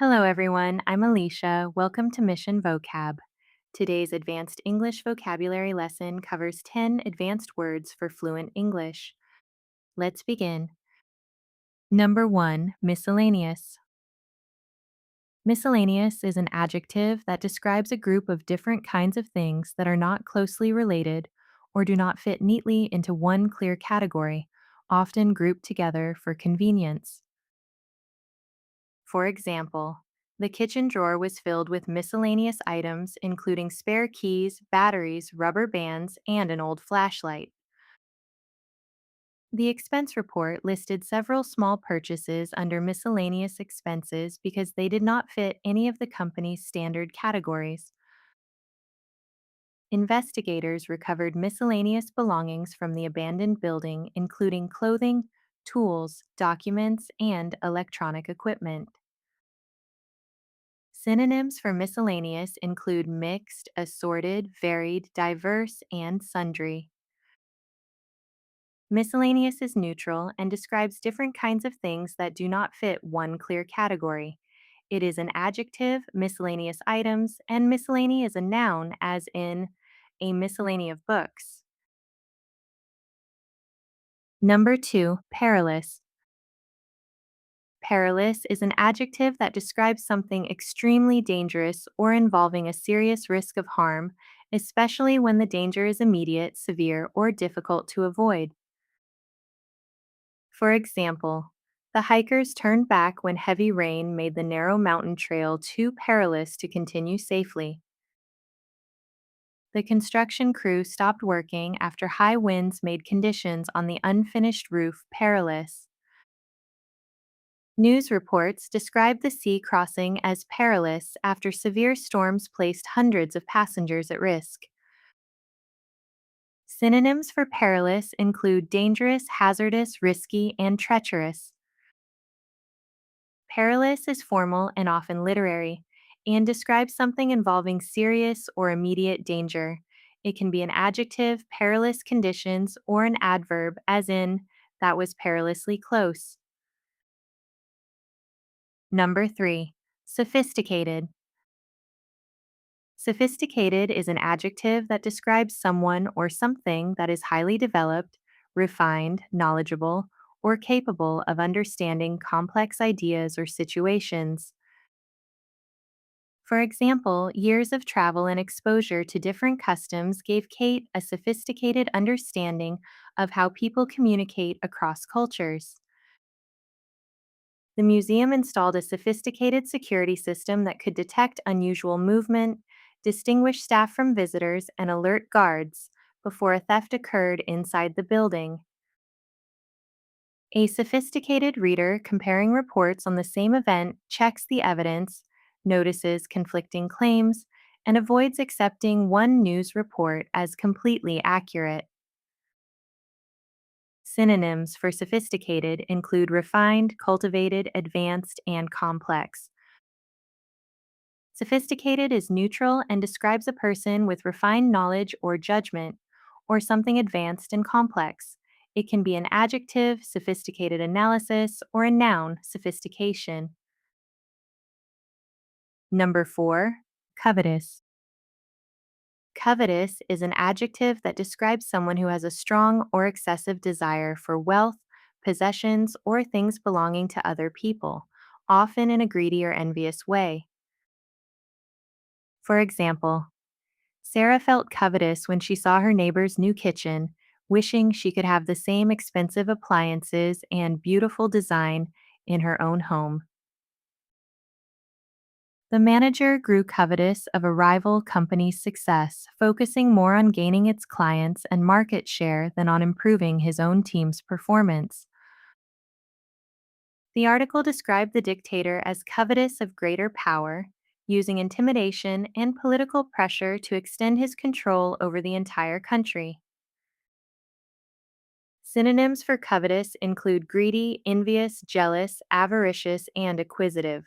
Hello, everyone. I'm Alicia. Welcome to Mission Vocab. Today's advanced English vocabulary lesson covers 10 advanced words for fluent English. Let's begin. Number 1, miscellaneous. Miscellaneous is an adjective that describes a group of different kinds of things that are not closely related or do not fit neatly into one clear category, often grouped together for convenience. For example, the kitchen drawer was filled with miscellaneous items, including spare keys, batteries, rubber bands, and an old flashlight. The expense report listed several small purchases under miscellaneous expenses because they did not fit any of the company's standard categories. Investigators recovered miscellaneous belongings from the abandoned building, including clothing, tools, documents, and electronic equipment. Synonyms for miscellaneous include mixed, assorted, varied, diverse, and sundry. Miscellaneous is neutral and describes different kinds of things that do not fit one clear category. It is an adjective, miscellaneous items, and miscellany is a noun, as in a miscellany of books. Number 2, perilous. Perilous is an adjective that describes something extremely dangerous or involving a serious risk of harm, especially when the danger is immediate, severe, or difficult to avoid. For example, the hikers turned back when heavy rain made the narrow mountain trail too perilous to continue safely. The construction crew stopped working after high winds made conditions on the unfinished roof perilous. News reports described the sea crossing as perilous after severe storms placed hundreds of passengers at risk. Synonyms for perilous include dangerous, hazardous, risky, and treacherous. Perilous is formal and often literary, and describes something involving serious or immediate danger. It can be an adjective, perilous conditions, or an adverb, as in, that was perilously close. Number 3, sophisticated. Sophisticated is an adjective that describes someone or something that is highly developed, refined, knowledgeable, or capable of understanding complex ideas or situations. For example, years of travel and exposure to different customs gave Kate a sophisticated understanding of how people communicate across cultures. The museum installed a sophisticated security system that could detect unusual movement, distinguish staff from visitors, and alert guards before a theft occurred inside the building. A sophisticated reader comparing reports on the same event checks the evidence, notices conflicting claims, and avoids accepting one news report as completely accurate. Synonyms for sophisticated include refined, cultivated, advanced, and complex. Sophisticated is neutral and describes a person with refined knowledge or judgment, or something advanced and complex. It can be an adjective, sophisticated analysis, or a noun, sophistication. Number 4, covetous. Covetous is an adjective that describes someone who has a strong or excessive desire for wealth, possessions, or things belonging to other people, often in a greedy or envious way. For example, Sarah felt covetous when she saw her neighbor's new kitchen, wishing she could have the same expensive appliances and beautiful design in her own home. The manager grew covetous of a rival company's success, focusing more on gaining its clients and market share than on improving his own team's performance. The article described the dictator as covetous of greater power, using intimidation and political pressure to extend his control over the entire country. Synonyms for covetous include greedy, envious, jealous, avaricious, and acquisitive.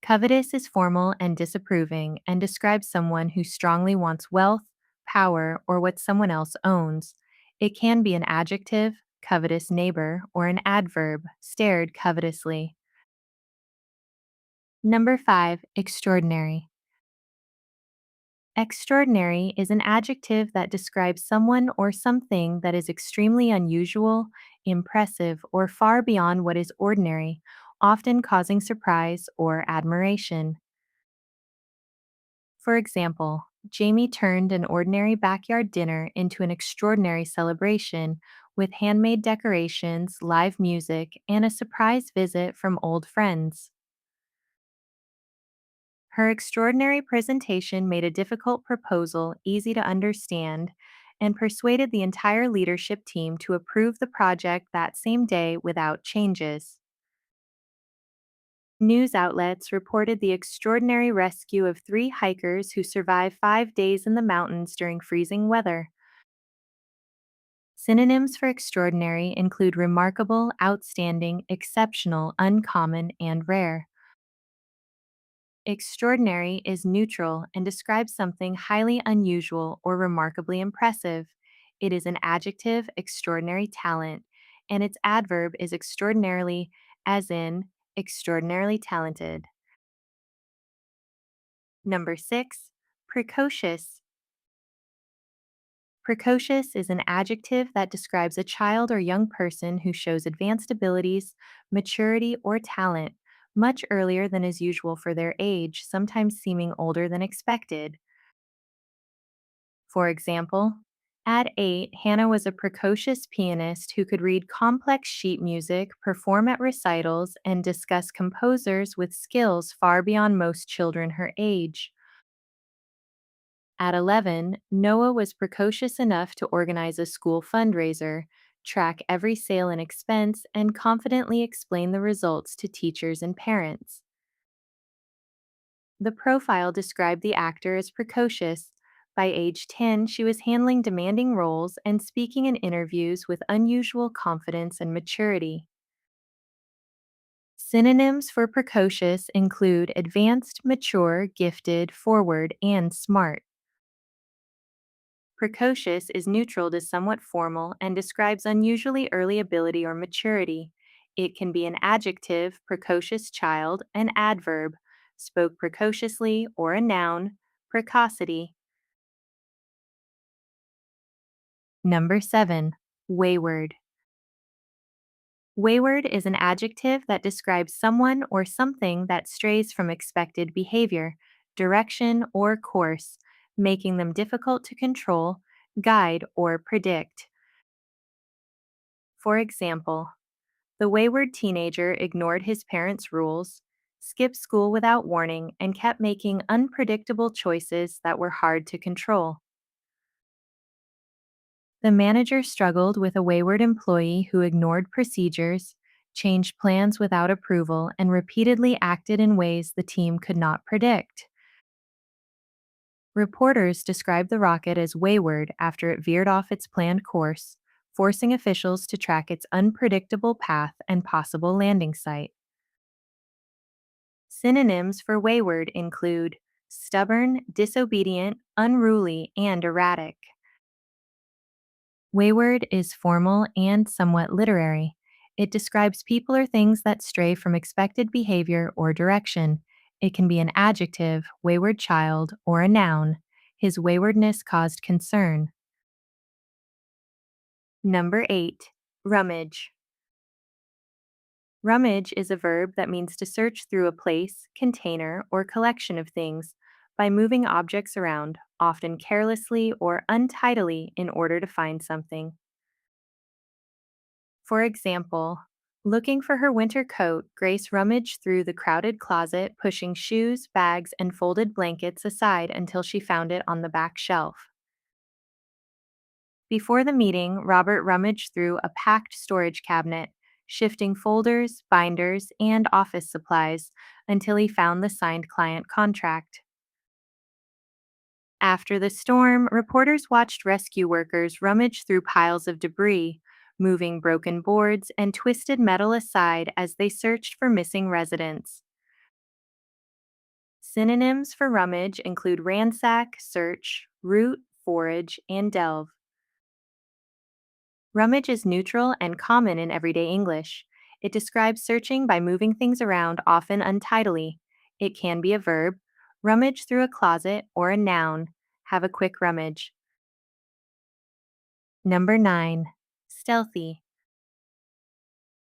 Covetous is formal and disapproving and describes someone who strongly wants wealth, power, or what someone else owns. It can be an adjective, covetous neighbor, or an adverb, stared covetously. Number 5, extraordinary. Extraordinary is an adjective that describes someone or something that is extremely unusual, impressive, or far beyond what is ordinary, often causing surprise or admiration. For example, Jamie turned an ordinary backyard dinner into an extraordinary celebration with handmade decorations, live music, and a surprise visit from old friends. Her extraordinary presentation made a difficult proposal easy to understand and persuaded the entire leadership team to approve the project that same day without changes. News outlets reported the extraordinary rescue of 3 hikers who survived 5 days in the mountains during freezing weather. Synonyms for extraordinary include remarkable, outstanding, exceptional, uncommon, and rare. Extraordinary is neutral and describes something highly unusual or remarkably impressive. It is an adjective, extraordinary talent, and its adverb is extraordinarily, as in extraordinarily talented. Number 6, precocious. Precocious is an adjective that describes a child or young person who shows advanced abilities, maturity, or talent much earlier than is usual for their age, sometimes seeming older than expected. For example, at 8, Hannah was a precocious pianist who could read complex sheet music, perform at recitals, and discuss composers with skills far beyond most children her age. At 11, Noah was precocious enough to organize a school fundraiser, track every sale and expense, and confidently explain the results to teachers and parents. The profile described the actor as precocious. By age 10, she was handling demanding roles and speaking in interviews with unusual confidence and maturity. Synonyms for precocious include advanced, mature, gifted, forward, and smart. Precocious is neutral to somewhat formal and describes unusually early ability or maturity. It can be an adjective, precocious child, an adverb, spoke precociously, or a noun, precocity. Number 7, wayward. Wayward is an adjective that describes someone or something that strays from expected behavior, direction, or course, making them difficult to control, guide, or predict. For example, the wayward teenager ignored his parents' rules, skipped school without warning, and kept making unpredictable choices that were hard to control. The manager struggled with a wayward employee who ignored procedures, changed plans without approval, and repeatedly acted in ways the team could not predict. Reporters described the rocket as wayward after it veered off its planned course, forcing officials to track its unpredictable path and possible landing site. Synonyms for wayward include stubborn, disobedient, unruly, and erratic. Wayward is formal and somewhat literary. It describes people or things that stray from expected behavior or direction. It can be an adjective, wayward child, or a noun. His waywardness caused concern. Number 8, rummage. Rummage is a verb that means to search through a place, container, or collection of things by moving objects around, often carelessly or untidily, in order to find something. For example, looking for her winter coat, Grace rummaged through the crowded closet, pushing shoes, bags, and folded blankets aside until she found it on the back shelf. Before the meeting, Robert rummaged through a packed storage cabinet, shifting folders, binders, and office supplies until he found the signed client contract. After the storm, reporters watched rescue workers rummage through piles of debris, moving broken boards and twisted metal aside as they searched for missing residents. Synonyms for rummage include ransack, search, root, forage, and delve. Rummage is neutral and common in everyday English. It describes searching by moving things around, often untidily. It can be a verb. Rummage through a closet, or a noun. Have a quick rummage. Number 9. Stealthy.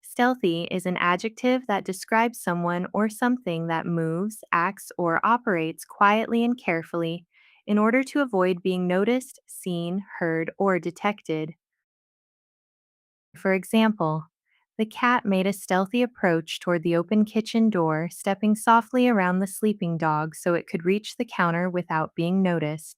Stealthy is an adjective that describes someone or something that moves, acts, or operates quietly and carefully in order to avoid being noticed, seen, heard, or detected. For example, the cat made a stealthy approach toward the open kitchen door, stepping softly around the sleeping dog so it could reach the counter without being noticed.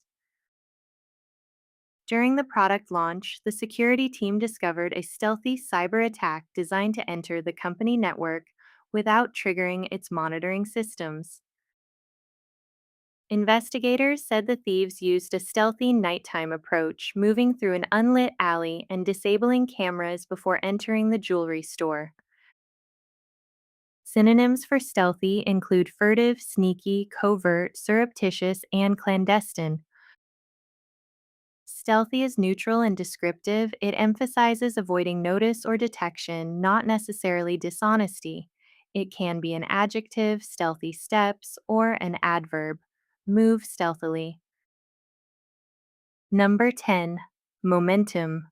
During the product launch, the security team discovered a stealthy cyber attack designed to enter the company network without triggering its monitoring systems. Investigators said the thieves used a stealthy nighttime approach, moving through an unlit alley and disabling cameras before entering the jewelry store. Synonyms for stealthy include furtive, sneaky, covert, surreptitious, and clandestine. Stealthy is neutral and descriptive. It emphasizes avoiding notice or detection, not necessarily dishonesty. It can be an adjective, stealthy steps, or an adverb, move stealthily. Number 10. Momentum.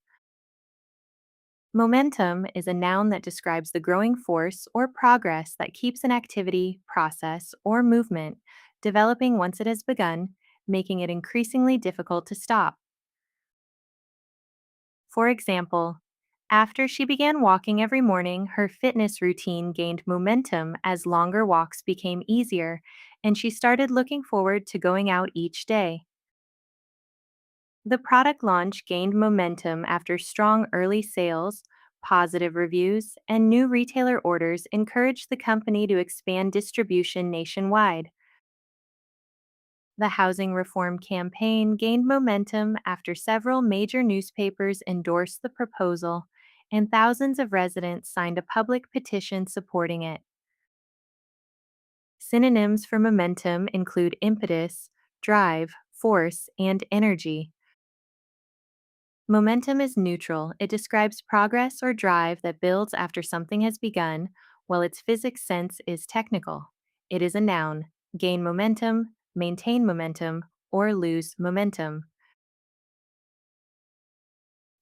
Momentum is a noun that describes the growing force or progress that keeps an activity, process, or movement developing once it has begun, making it increasingly difficult to stop. For example, after she began walking every morning, her fitness routine gained momentum as longer walks became easier, and she started looking forward to going out each day. The product launch gained momentum after strong early sales, positive reviews, and new retailer orders encouraged the company to expand distribution nationwide. The housing reform campaign gained momentum after several major newspapers endorsed the proposal, and thousands of residents signed a public petition supporting it. Synonyms for momentum include impetus, drive, force, and energy. Momentum is neutral. It describes progress or drive that builds after something has begun, while its physics sense is technical. It is a noun. Gain momentum, maintain momentum, or lose momentum.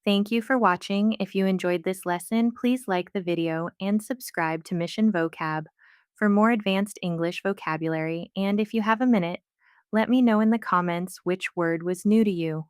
Thank you for watching. If you enjoyed this lesson, please like the video and subscribe to Mission Vocab for more advanced English vocabulary. And if you have a minute, let me know in the comments which word was new to you.